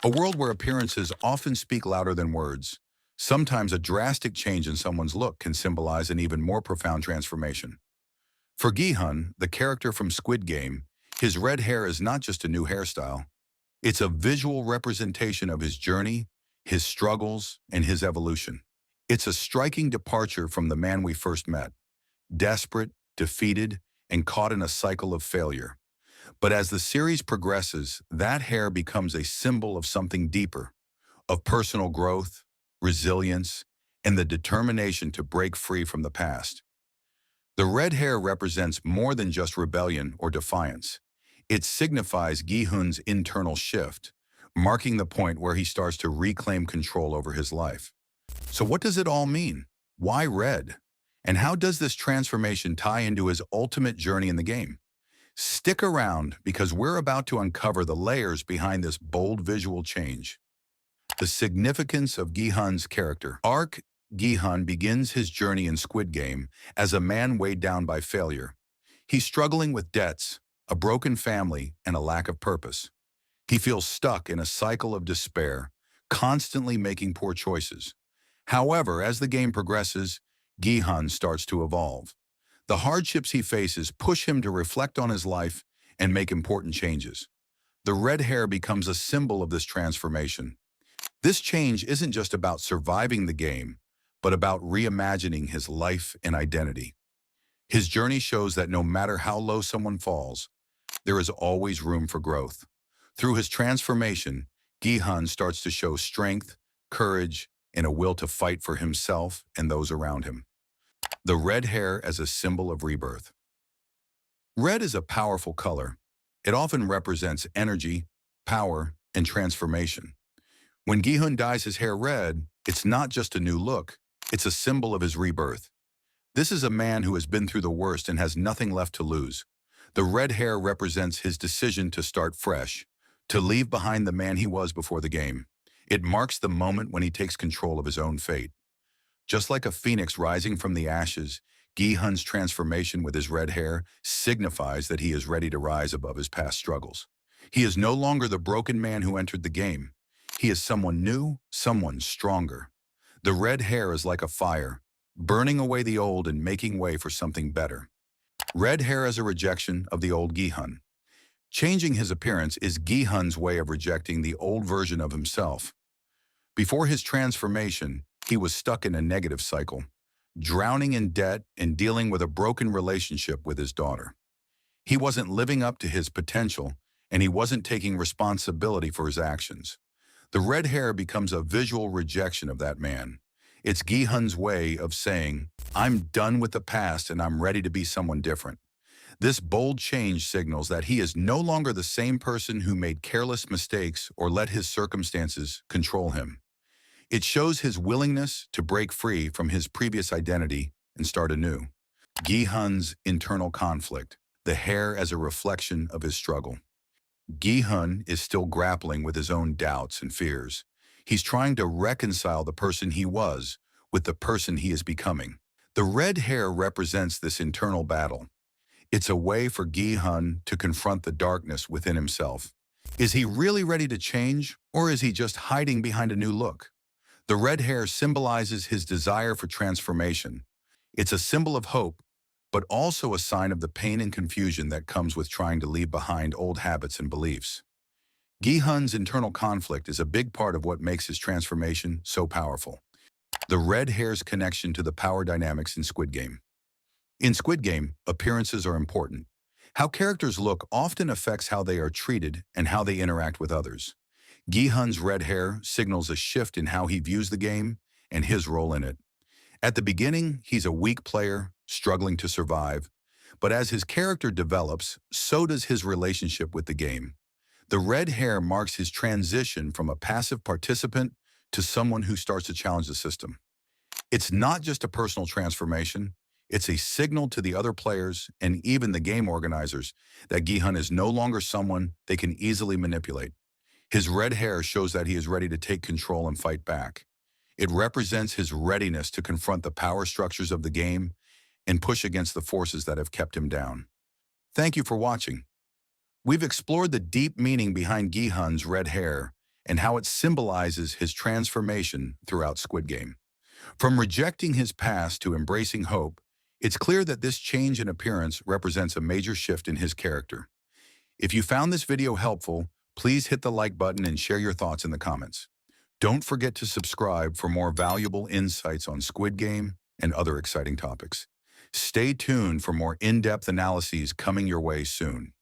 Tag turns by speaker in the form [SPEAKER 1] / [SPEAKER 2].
[SPEAKER 1] A world where appearances often speak louder than words. Sometimes a drastic change in someone's look can symbolize an even more profound transformation. For Gi-hun, the character from Squid Game, his red hair is not just a new hairstyle. It's a visual representation of his journey, his struggles, and his evolution. It's a striking departure from the man we first met, desperate, defeated, and caught in a cycle of failure. But as the series progresses, that hair becomes a symbol of something deeper, of personal growth, resilience, and the determination to break free from the past. The red hair represents more than just rebellion or defiance. It signifies Gi-hun's internal shift, marking the point where he starts to reclaim control over his life. So what does it all mean? Why red? And how does this transformation tie into his ultimate journey in the game? Stick around because we're about to uncover the layers behind this bold visual change. The significance of Gi-hun's character arc. Gi-hun begins his journey in Squid Game as a man weighed down by failure. He's struggling with debts, a broken family, and a lack of purpose. He feels stuck in a cycle of despair, constantly making poor choices. However, as the game progresses, Gi-hun starts to evolve. The hardships he faces push him to reflect on his life and make important changes. The red hair becomes a symbol of this transformation. This change isn't just about surviving the game, but about reimagining his life and identity. His journey shows that no matter how low someone falls, there is always room for growth. Through his transformation, Gi-hun starts to show strength, courage, and a will to fight for himself and those around him. The red hair as a symbol of rebirth. Red is a powerful color. It often represents energy, power, and transformation. When Gi-hun dyes his hair red, it's not just a new look, it's a symbol of his rebirth. This is a man who has been through the worst and has nothing left to lose. The red hair represents his decision to start fresh, to leave behind the man he was before the game. It marks the moment when he takes control of his own fate. Just like a phoenix rising from the ashes, Gi-hun's transformation with his red hair signifies that he is ready to rise above his past struggles. He is no longer the broken man who entered the game. He is someone new, someone stronger. The red hair is like a fire, burning away the old and making way for something better. Red hair as a rejection of the old Gi-hun. Changing his appearance is Gi-hun's way of rejecting the old version of himself. Before his transformation, he was stuck in a negative cycle, drowning in debt and dealing with a broken relationship with his daughter. He wasn't living up to his potential, and he wasn't taking responsibility for his actions. The red hair becomes a visual rejection of that man. It's Gi-hun's way of saying, I'm done with the past and I'm ready to be someone different. This bold change signals that he is no longer the same person who made careless mistakes or let his circumstances control him. It shows his willingness to break free from his previous identity and start anew. Gi-hun's internal conflict, the hair as a reflection of his struggle. Gi-hun is still grappling with his own doubts and fears. He's trying to reconcile the person he was with the person he is becoming. The red hair represents this internal battle. It's a way for Gi-hun to confront the darkness within himself. Is he really ready to change, or is he just hiding behind a new look? The red hair symbolizes his desire for transformation. It's a symbol of hope, but also a sign of the pain and confusion that comes with trying to leave behind old habits and beliefs. Gi-hun's internal conflict is a big part of what makes his transformation so powerful. The red hair's connection to the power dynamics in Squid Game. In Squid Game, appearances are important. How characters look often affects how they are treated and how they interact with others. Gi-hun's red hair signals a shift in how he views the game and his role in it. At the beginning, he's a weak player, struggling to survive, but as his character develops, so does his relationship with the game. The red hair marks his transition from a passive participant to someone who starts to challenge the system. It's not just a personal transformation, it's a signal to the other players and even the game organizers that Gi-hun is no longer someone they can easily manipulate. His red hair shows that he is ready to take control and fight back. It represents his readiness to confront the power structures of the game and push against the forces that have kept him down. Thank you for watching. We've explored the deep meaning behind Gi-hun's red hair and how it symbolizes his transformation throughout Squid Game. From rejecting his past to embracing hope, it's clear that this change in appearance represents a major shift in his character. If you found this video helpful, please hit the like button and share your thoughts in the comments. Don't forget to subscribe for more valuable insights on Squid Game and other exciting topics. Stay tuned for more in-depth analyses coming your way soon.